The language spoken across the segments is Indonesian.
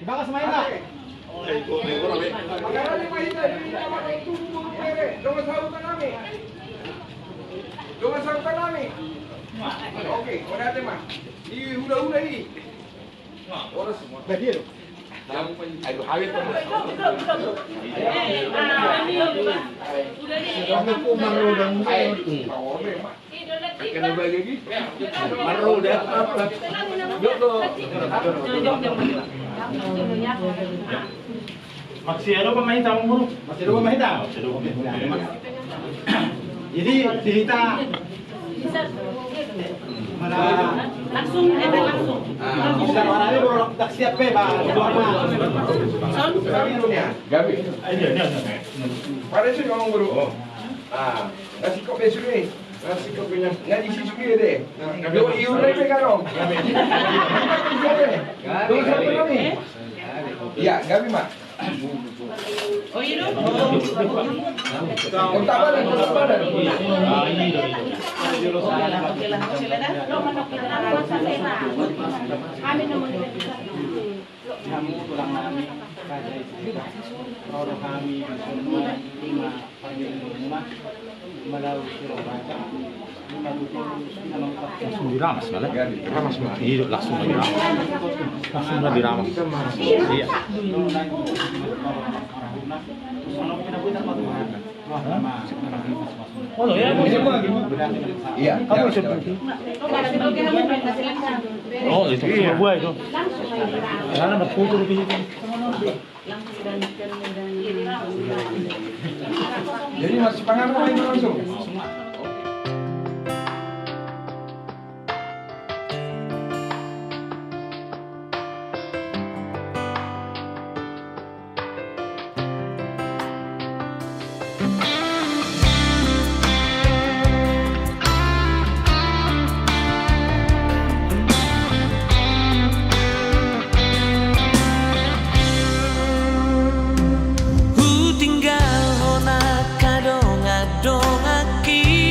Ibakas main tak? Magkano yung mahita? Lumasahutan namin. Lumasahutan namin. Okay, wala natin ma. Ihula-hula ini. Oras mo. Bedir. Ay, hawit mo. Kami po marunong Kena bagi lagi? Marunong dah. Masih ada pemain tamu guru. Masih dua mahita. Jadi cerita Langsung, langsung. bisa orangnya baru tak siap be, Pak. Gabi. Ini. Pada sini ngomong guru. Ah, nasi kok besok ni. Nasi kok punya. Ngaji si sugi deh. Yo iurai pe karo. Dua satu kami. Iya, Gabi mak. Oh iya dong. Kontak badan, kontak badan. Oke lah dah. Lo mana kita puasa sena. Kami nomor Kami pulang kami pada istri. Orang kami semua 5 pagi rumah melalui Surabaya. Langsung diramas malah. Ramas malah. Iya, langsung diramas. Langsung diramas. Iya. Oh ya, Iya. kamu seperti. Oh, itu Surabaya itu. Karena ada foto di situ. Jadi masih pengaruh main langsung. Ku tinggal hona kadong-adong aki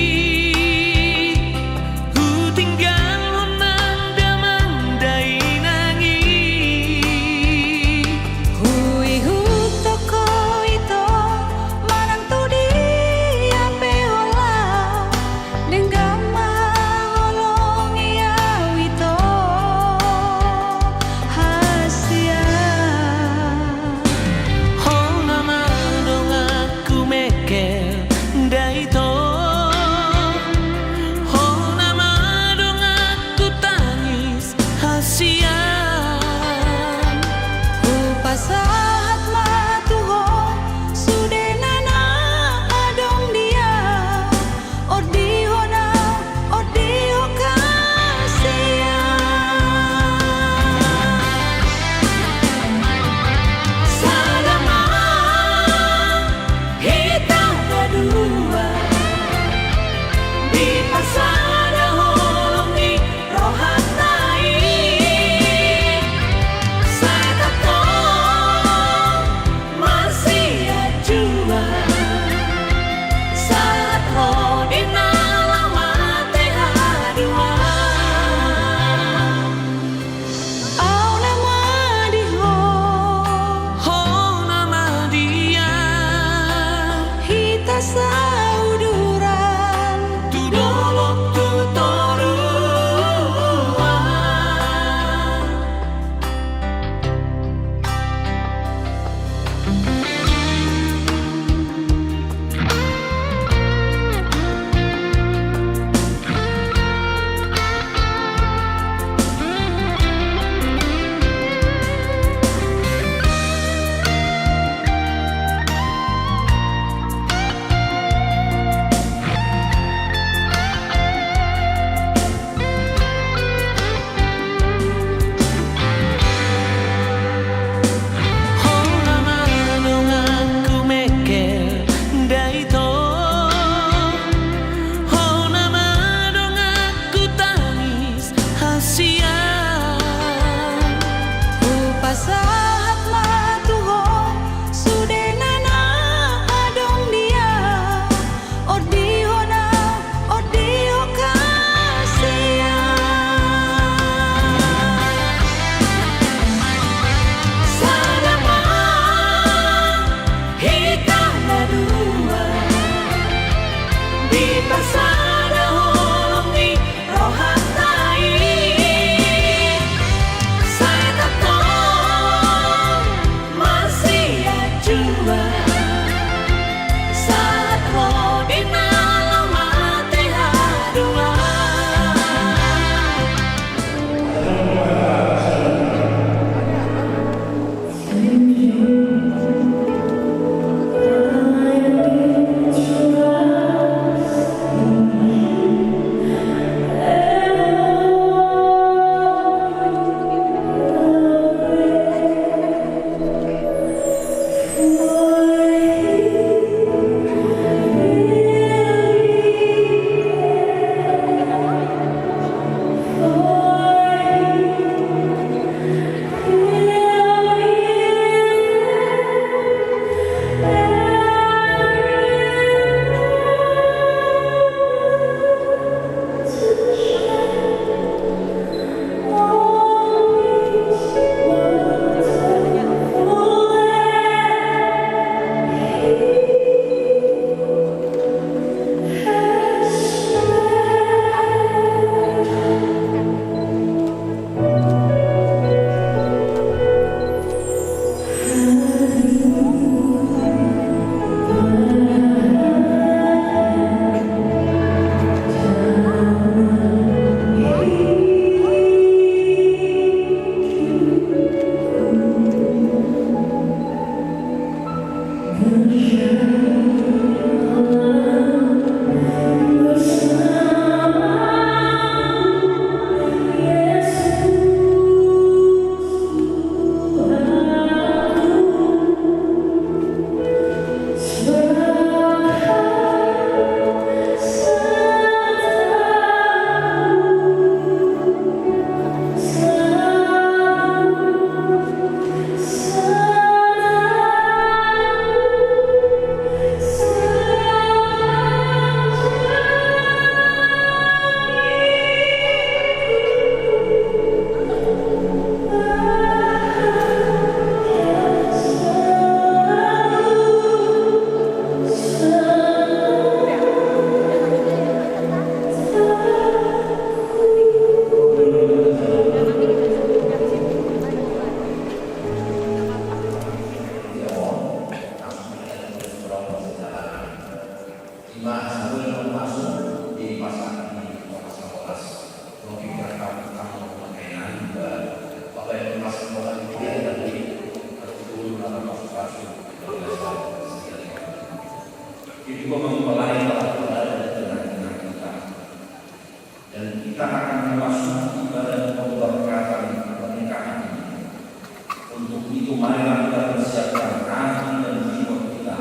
Untuk itu marilah kita persiapkan hati dan jiwa kita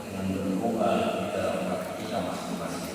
dengan berdoa di dalam hati kita masing-masing.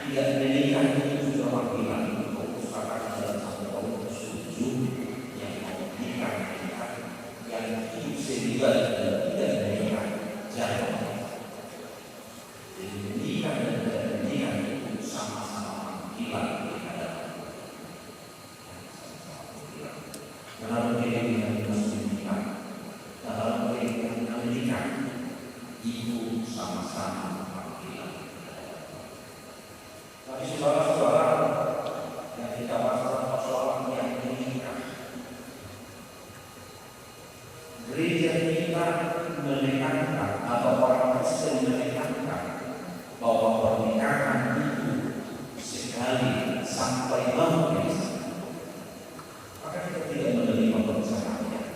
tidak menikah itu juga panggilan untuk usahakan dalam satu tahun setuju yang mau menikah yang hidup sendiri dan tidak menikah jangan. Jadi menikah dan tidak menikah itu sama-sama panggilan kepada dalam kehidupan muslim menikah, dalam kehidupan menikah itu sama-sama panggilan. Tapi saudara-saudara yang tidak masalah persoalan yang menikah, gereja kita menekankan atau orang Kristen menekankan bahwa pernikahan itu sekali sampai maut. Maka kita tidak menerima perceraian.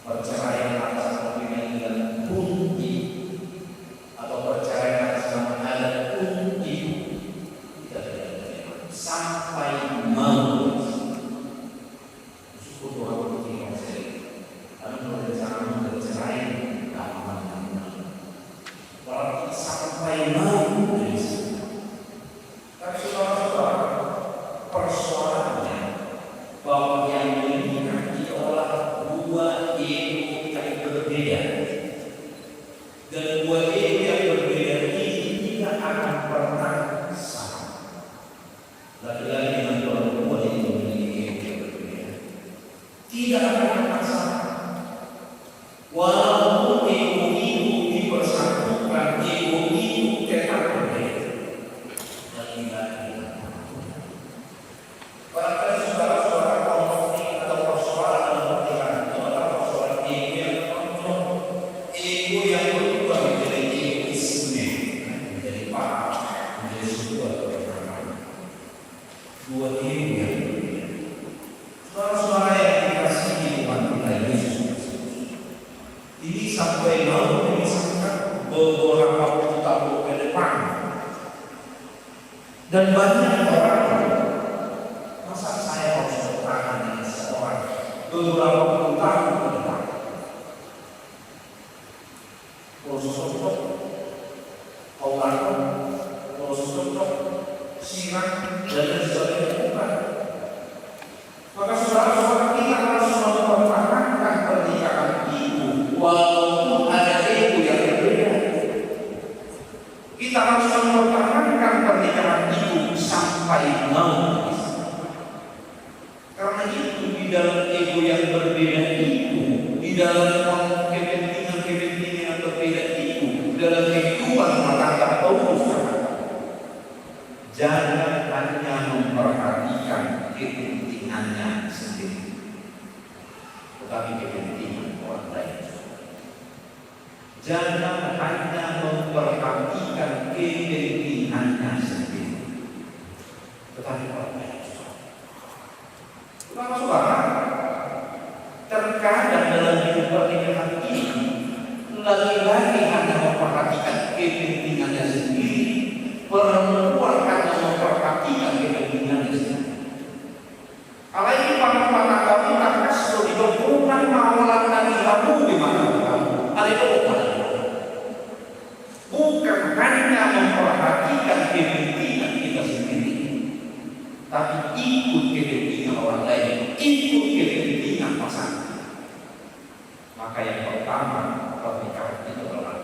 Perceraian atas pemilihan dengan kunci atau perceraian atas nama adat kunci kita tidak menerima sampai maut. Syukur Tuhan untuk kita. Karena berencana bercerai tidak aman. Berarti sampai maut. Tapi saudara-saudara, persoalannya bahwa yang menikah adalah dua ego yang berbeda, dan dua ego yang berbeda ini tidak akan pernah sama. Laki-laki dengan perempuan yang memiliki ego yang berbeda tidak akan pernah sama. Walaupun ego itu dipersatukan, ego itu tetap berbeda dan tidak ada. Barangkali saudara-saudara konflik atau persoalan dalam pernikahan itu adalah persoalan ego yang kontrol, ego yang berubah menjadi egoisme, menjadi paham, menjadi sebuah kebenaran. Dua ego yang berbeda. Saudara-saudara yang dikasihi Tuhan kita Yesus, ini sampai mau memisahkan beberapa puluh tahun ke depan, dan banyak orang. Masa saya harus bertahan dengan seorang beberapa puluh tahun ke depan? Kalau sosok Allah, kalau sosok simak dan sebagainya bukan. Maka saudara-saudara kita harus mempertahankan pernikahan itu walaupun ada ego yang berbeda. Kita harus mempertahankan pernikahan itu sampai maut. Karena itu di dalam ego yang berbeda itu, di dalam kepentingan yang berbeda itu, dalam kehidupan rumah tangga atau usaha, jangan hanya memperhatikan kepentingannya sendiri, tetapi kepentingan orang lain. Jangan hanya memperhatikan kepentingannya sendiri, tetapi orang lain. Saudara, terkadang dalam hidup pernikahan ini, laki-laki hanya memperhatikan kepentingannya sendiri, perempuan hanya memperhatikan kepentingannya sendiri. Kalau ini para rumah tangga kita kasih bukan mawalan dari kamu di mana kamu, ada itu bukan hanya memperhatikan kepentingan kita sendiri, tapi ikut kepentingan orang lain, ikut kepentingan pasangan. Maka yang pertama pernikahan itu adalah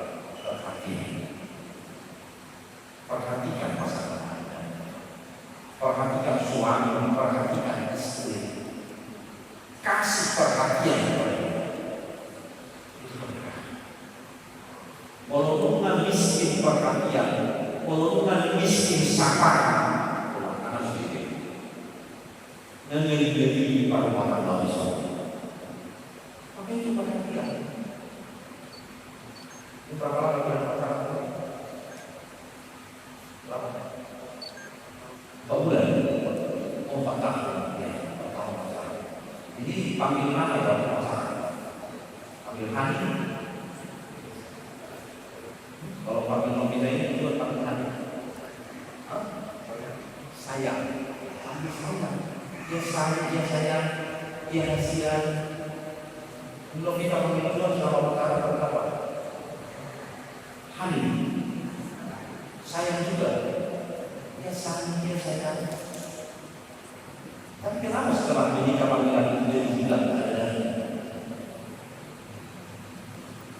perhatikan pasangan Anda, perhatikan suami, perhatikan istri, kasih perhatian kepada itu pernikahan. Walaupun miskin perhatian, walaupun miskin sapaan, dan jadi para orang lain semua. Maka itu perhatian. Itu berapa lama? Berapa bulan? 4 tahun. Ya, 4 tahun. Jadi panggil mana dalam pasangan? Panggil hari. Kalau panggil nomina ini itu panggil hari. Sayang. Panggil sayang. Dia sayang, dia kasihan. Belum kita panggil Tuhan sama perkara berapa? Hari. Sayang juga. menyelesaikan. Tapi kenapa setelah menikah laki-laki itu jadi hilang keadaannya?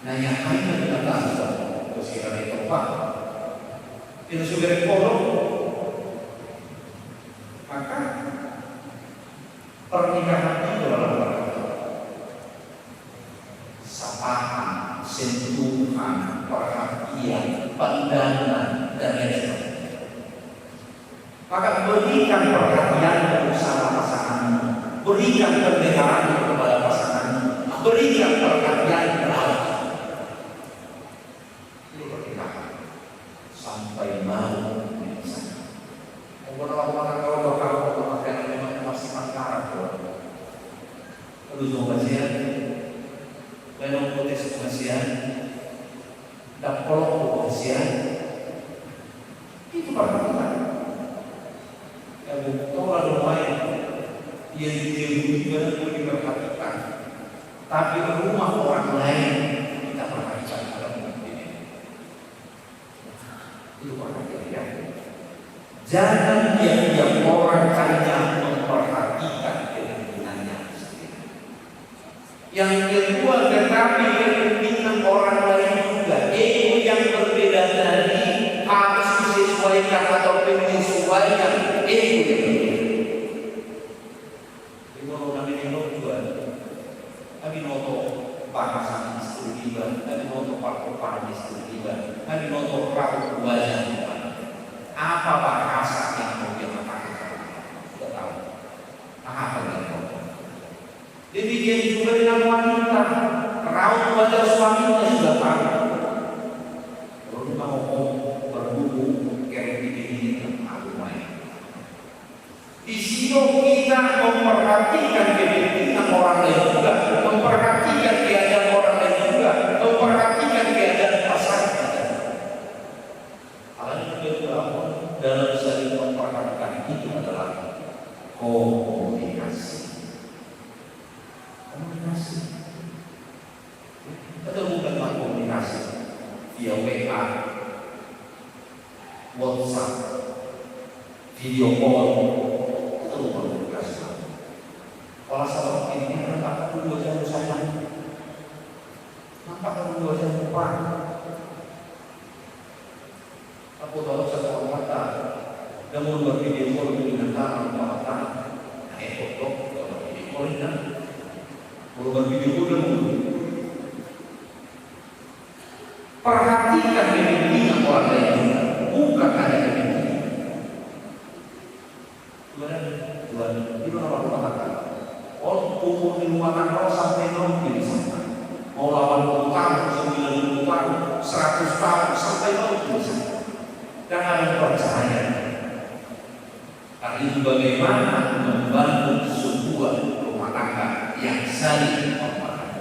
Nanya hanya dengan bahasa, terus kita ditolak. Itu sudah kolom, maka pernikahan itu adalah sapaan, sentuhan, perhatian, pandangan, dan lain-lain. Maka berikan perhatian bersama pasanganmu, berikan pemeliharaan kepada pasanganmu, berikan perhatian kepada itu pernikahan sampai mau menyelesaikan. Orang-orang kalau memakai memang masih makanan, lalu pengajian, memang konteks pengajian, dan kolom pengajian itu pernikahan. Tolak lumayan yang dia boleh diperhatikan, tapi rumah orang lain kita perhatikan dalam ini. Itu perhatian. Jangan diam-diam orang hanya memperhatikan keinginannya sendiri. Yang kedua, tetapi keinginan orang lain juga. Ego yang berbeda tadi harus disesuaikan atau menyesuaikan ego yang berbeda. Kami noto bahasa istri tiba, kami noto pakai istri tiba, kami noto raut wajah tiba. Apa bahasa yang mau dia pakai? Tidak tahu. Apa yang mau? Demikian juga dengan wanita, raut wajah suaminya sudah tahu. Rumah ngomong berhubung kayak begini aku main. Di sini kita memperhatikan kepentingan orang lain juga, memperhatikan keadaan orang lain juga, memperhatikan keadaan pasangan kita. Hal yang kedua dalam saling memperhatikan itu adalah komunikasi. Komunikasi. Atau bukan komunikasi via WA, WhatsApp, video call. Kalau salah ini nampak dua jam sayang, nampak dua jam lupa. Aku tahu satu orang kata, namun bervideo call dengan tangan mata, foto kalau video call kan, kalau bervideo call namun perhatikan kepentingan orang lain, bukan hanya kepentingan. Tuhan, itu orang kata. Umur minuman roh sampai nanti bisa. Mau lawan utang 90 tahun, 100 tahun sampai nanti bisa. Jangan percaya. Tapi bagaimana membangun sebuah rumah tangga yang saling memperhatikan.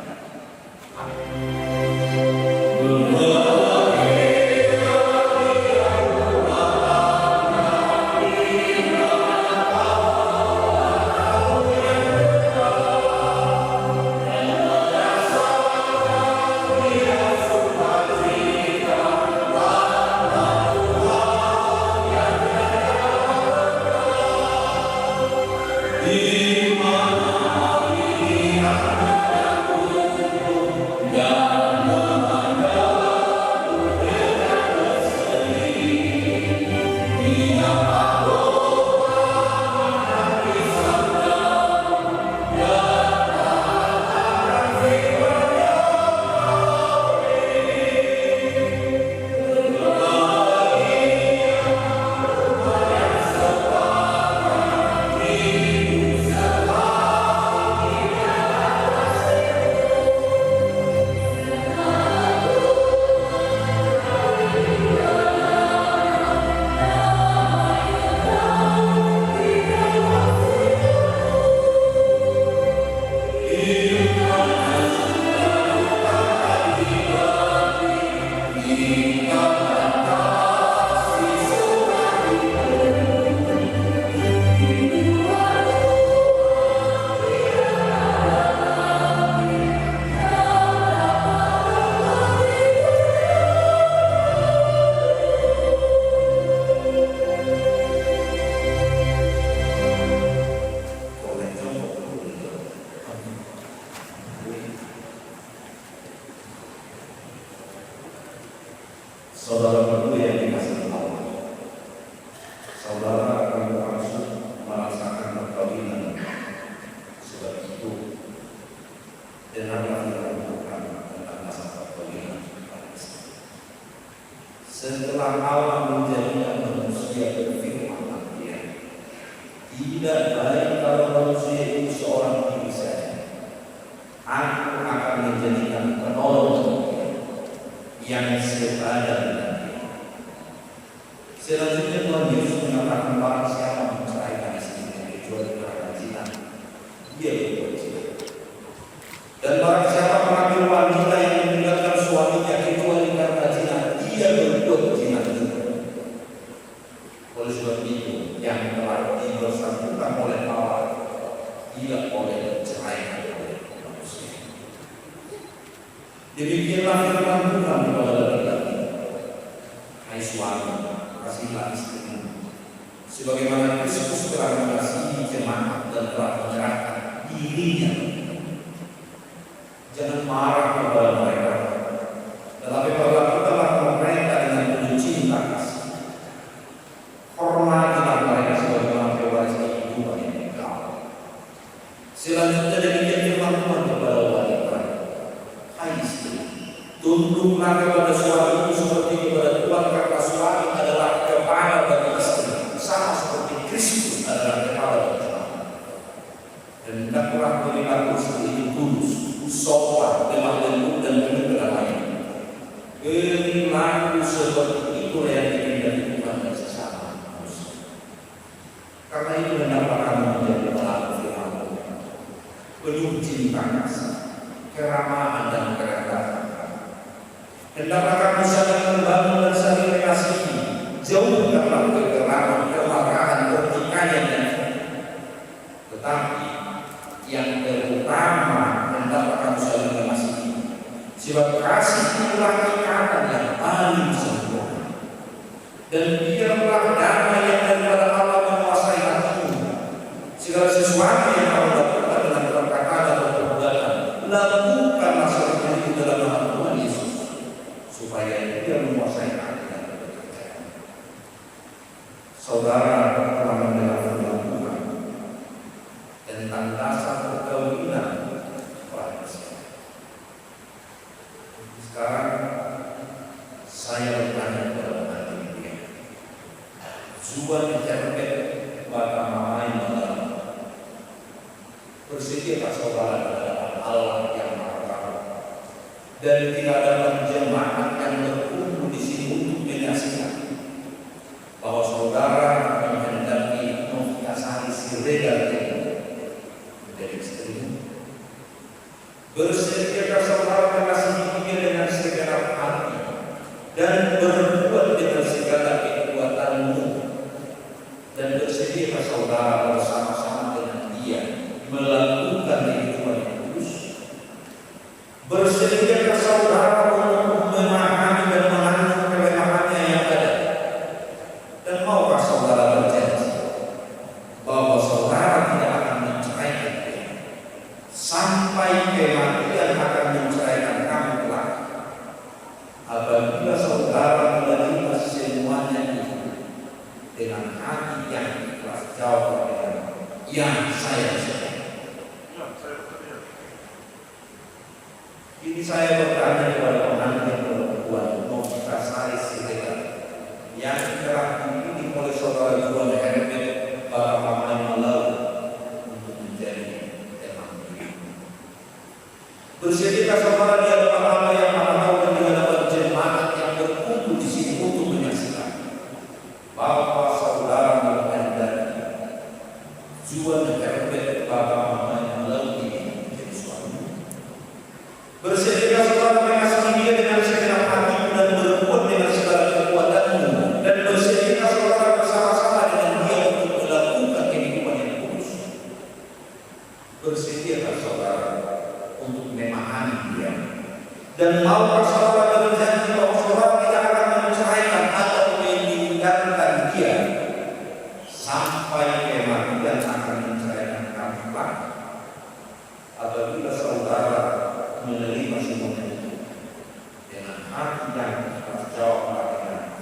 Saudara berdua yang dikasih Allah, saudara akan langsung merasakan perkawinan. Sebab itu dengarlah firman Tuhan tentang masa perkawinan. Setelah Allah menjadikan manusia berfirman, tidak baik kalau manusia itu seorang diri saja. Aku akan menjadikan penolong yang sepadan dengan dia. Selanjutnya Tuhan Yesus mengatakan barang siapa menceraikan istrinya kecuali karena zina, dia berbuat zina. Dan barang siapa mengambil wanita yang meninggalkan suaminya kecuali karena zina, dia berbuat zina juga. Oleh sebab itu, yang telah dibersangkutan oleh Allah tidak boleh menceraikan oleh manusia. Demikianlah firman Tuhan kepada laki-laki, hai suami, kasihilah istrimu, sebagaimana Kristus telah mengasihi jemaat dan telah menyerahkan dirinya. Jangan marah kepada mereka, tetapi perlakukanlah mereka dengan penuh cinta kasih. Hormatilah mereka sebagaimana pewaris kehidupan yang kekal. Selanjutnya demikian firman Tuhan kepada wanita, hai istri, tunduklah kepada suamimu seperti kepada Tuhan, karena suami adalah kepala bagi istri, sama seperti Kristus adalah kepala bagi jemaat. Dan hendaklah perilaku istri itu kudus, sopan, lemah lembut dan penuh kedamaian. Perilaku seperti itu yang dipilih Tuhan dan sesama manusia. Karena itu hendaklah kamu menjadi pelaku firman Tuhan, penuh cinta kasih, keramahan dan kerendahan. Hendaklah kamu saling membangun dan saling mengasihi, jauhkanlah kegelapan, kemarahan, pertikaian dan tetapi yang terutama hendaklah kamu saling mengasihi. Sebab kasih itulah ikatan yang paling sempurna. Dan biarlah damai yang daripada Allah menguasai hatimu. Segala sesuatu yang kamu lakukan dengan perkataan atau perbuatan, lakukanlah seperti itu dalam nama Tuhan Yesus, supaya dia menguasai hati dan kepercayaan. Saudara telah mendengar firman Tuhan tentang dasar perkawinan manusia. Sekarang saya bertanya kepada hati dia, Zuan terpet pada mamai malam, bersediakah saudara kepada Allah yang Maha Tahu, dan tidak ada jemaat yang berkumpul di sini untuk menyaksikan bahwa saudara menghendaki memfitnah si regal menjadi istrimu. Bersediakah saudara mengasihi dia dengan segenap hati dan berbuat dengan segala kekuatanmu, dan bersediakah saudara bersama-sama dengan dia melakukan kehidupan yang kudus? Bersediakah saudara untuk memahami dan menanggung kelemahannya yang ada? Dan maukah saudara berjanji bahwa saudara tidak akan menceraikan dia sampai kematian akan menceraikan kamu kelak? Apabila saudara menerima semuanya itu dengan hati yang ikhlas, jawab dengan yang saya sedang. Ini saya bertanya kepada pengantin perempuan Novitasari Siregar yang telah dipilih oleh saudara Juan Herbert pada mamai malam untuk menjadi teman hidup. Bersediakah saudara di hadapan Allah yang Maha Tahu dan di hadapan jemaat yang berkumpul di sini untuk menyaksikan bahwa saudara menghendaki Juan Herbert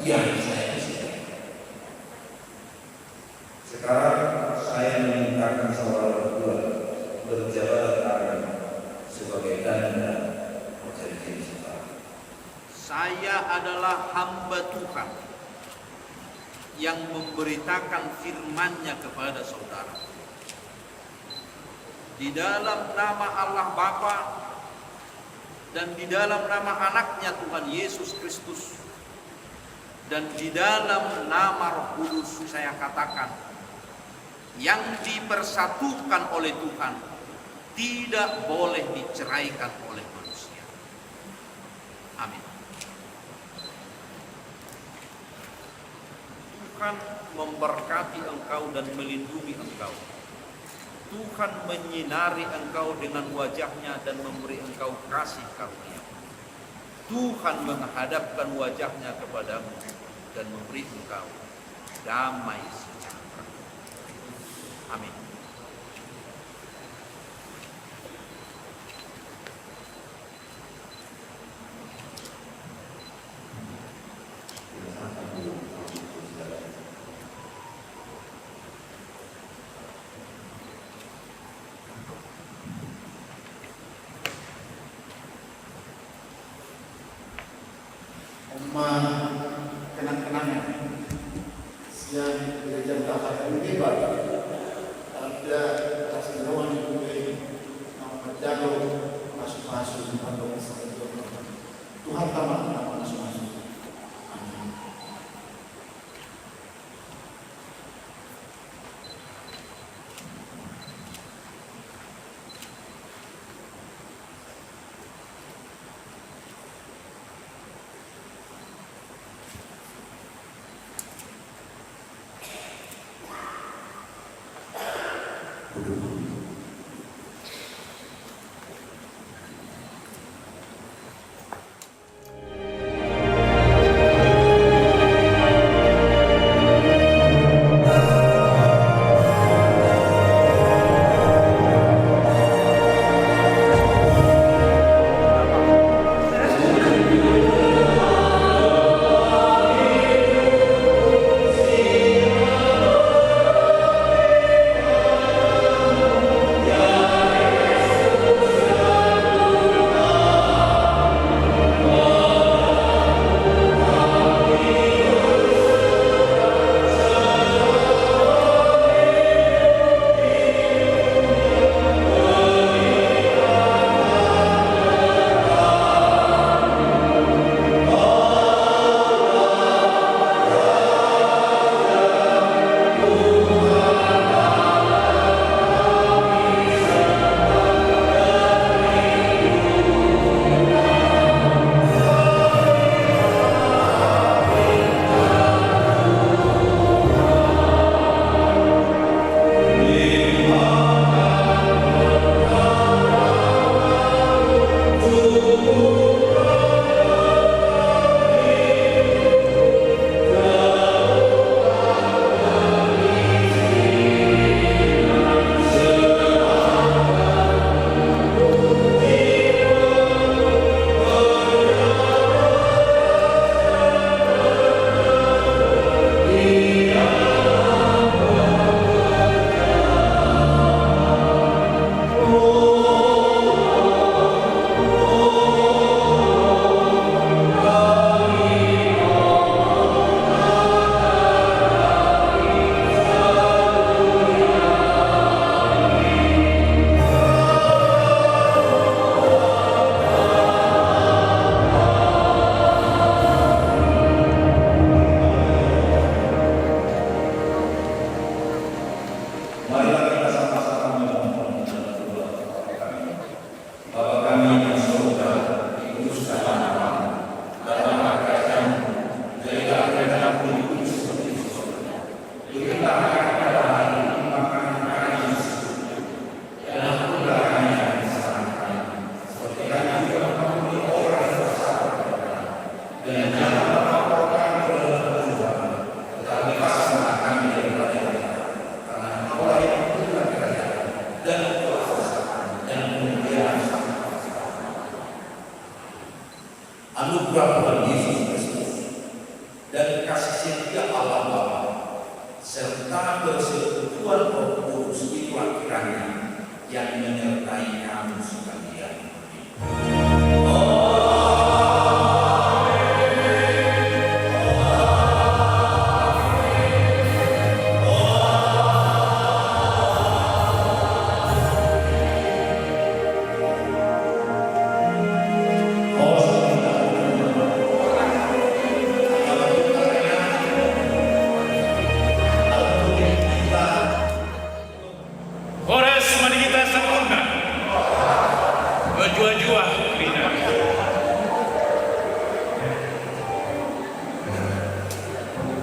yang saya cintai. Sekarang saya memintakan saudara berdua berjabat tangan sebagai tanda perjanjian kita. Saya adalah hamba Tuhan yang memberitakan firman-Nya kepada saudara. Di dalam nama Allah Bapa dan di dalam nama anaknya Tuhan Yesus Kristus dan di dalam nama Roh Kudus saya katakan, yang dipersatukan oleh Tuhan tidak boleh diceraikan oleh manusia. Amin. Tuhan memberkati engkau dan melindungi engkau. Tuhan menyinari engkau dengan wajah-Nya dan memberi engkau kasih karunia. Tuhan menghadapkan wajah-Nya kepadamu dan memberi engkau damai sejahtera. Amin. Kenang-kenangan yang gereja mengatakan hebat ada kasih doang yang boleh menjaga masuk-masuk atau Tuhan tamat masuk-masuk. Amin.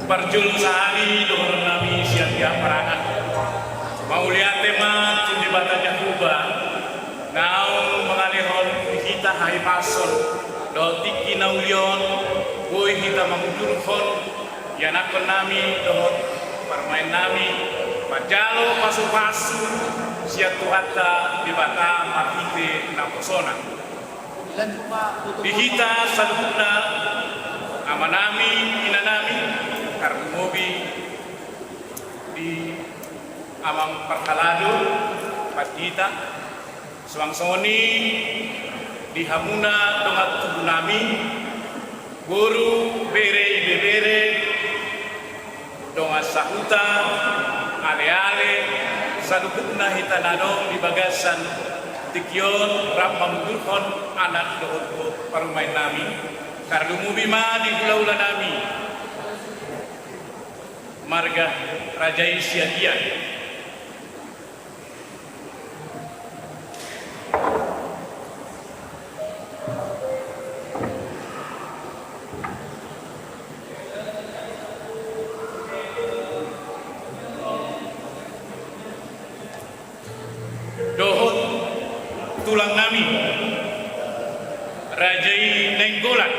Parjul sehari dohor nami siap-siap perangan. Mau lihat tema di bata jahuba. Naung mengalihon kita hai pason. Dotik kinaulion. Boy kita mengudurfon. Yanakon nami dohor permain nami. Pajalo pasu-pasu. Siap tuhata di bata makite naposona. Bihita salhuna amanami inanami karena mobi di amang perkalado patita swangsoni di hamuna dongat tubunami guru bere bebere dongat sahuta ale-ale sadukutna hitanadong di bagasan Tikion ramam durhon anak dohot permain nami kardu mubima di pulau nami marga Raja Isyadia dohot tulang nami Rajai Nenggolan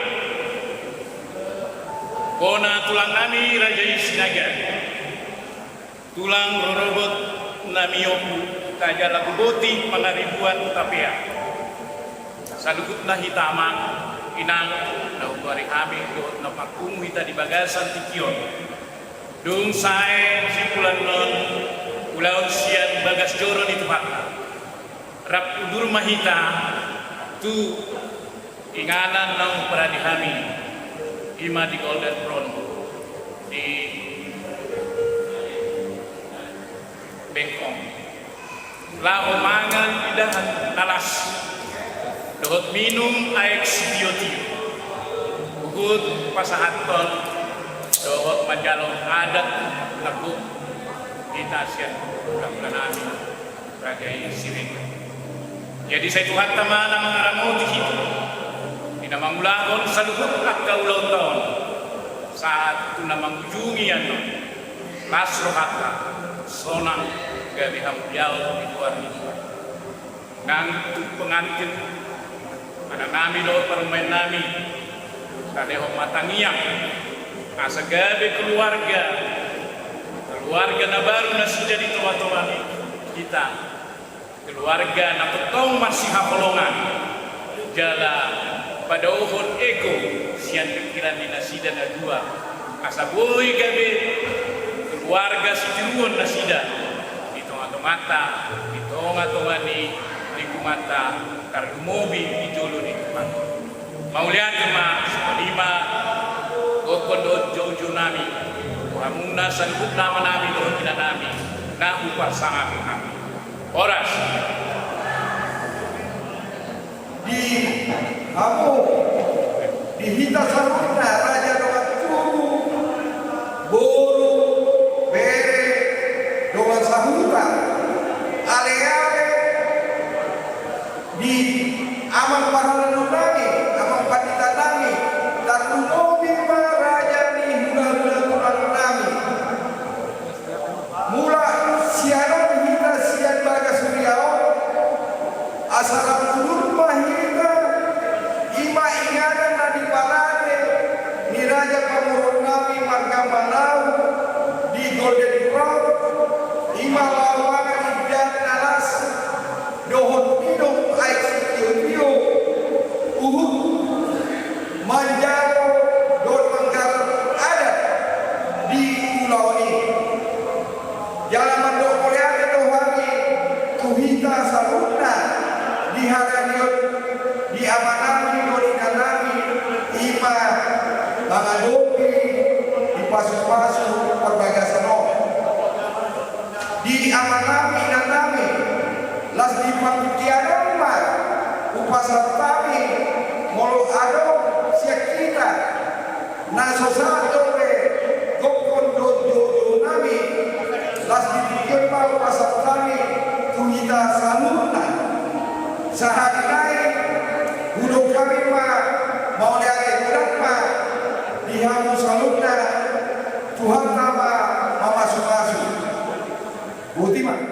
Kona tulang nami Rajai Sinaga tulang rorobot nami yoku kajala kuboti pangaribuan tapia sadukut na hitamang inang na ugari kami doon na pakungu hita di bagasan tikion dung sae simpulan non ulaon sian bagas joron itu patna rap udur mahita tu inganan ng paradihami ima di Golden Throne di Bengkong lao mangan idahan nalas dohot minum aek bioti ugut pasahaton dohot majalong adat lagu kita sian kamlanami Rajai Siring. Jadi saya Tuhan tamana mengaramu di situ. Tidak mengulahkan saluhut akal ulang tahun. Saat itu nama ujungi anu. Lasro hatta sonang gabi hampial di luar itu. Nang tu pengantin anak nami do permain nami. Kadeho matangiang. Asa gabi keluarga na baru na sudah di tua-tua kita. Keluarga na petong masih hapolongan jala pada ohon ego sian pikiran di nasida na dua asa boy gabe keluarga si tiruon nasida mata di kumata karena mobi di jolo di kumata mau lihat ma lima gokondo jojo nami hamuna sangkut nama nami doon kita nami na upar sangat kami oras di kamu di hita saruna raja doang turu buru bere doang sahuta ale-ale di amang pahalan nami amang pandita nami tarlumobi raja ni hula-hula nami mula siaran hita sian baga suriao asalam ulur mahita ima ingatan nadi palade ni raja pamurun nami marga malau di Golden Throne ima lawangan idan alas dohon hidup aik sitio manjaro don manggar ada di pulau ini jalan mandok koleane dohani kuhita saruna di haranion di amanami dolinanami ima bangadopi di pasu-pasu perbagasan di amanami nanami las di pangutianama upasatami molo ado siak kita nasosato re gokon dojo nami las di pikirma upasatami kuhita saluna sehari naik hudung kami ma mau lihat budak ma di hamu saluna Tuhan nama mama Sumasu Buti mah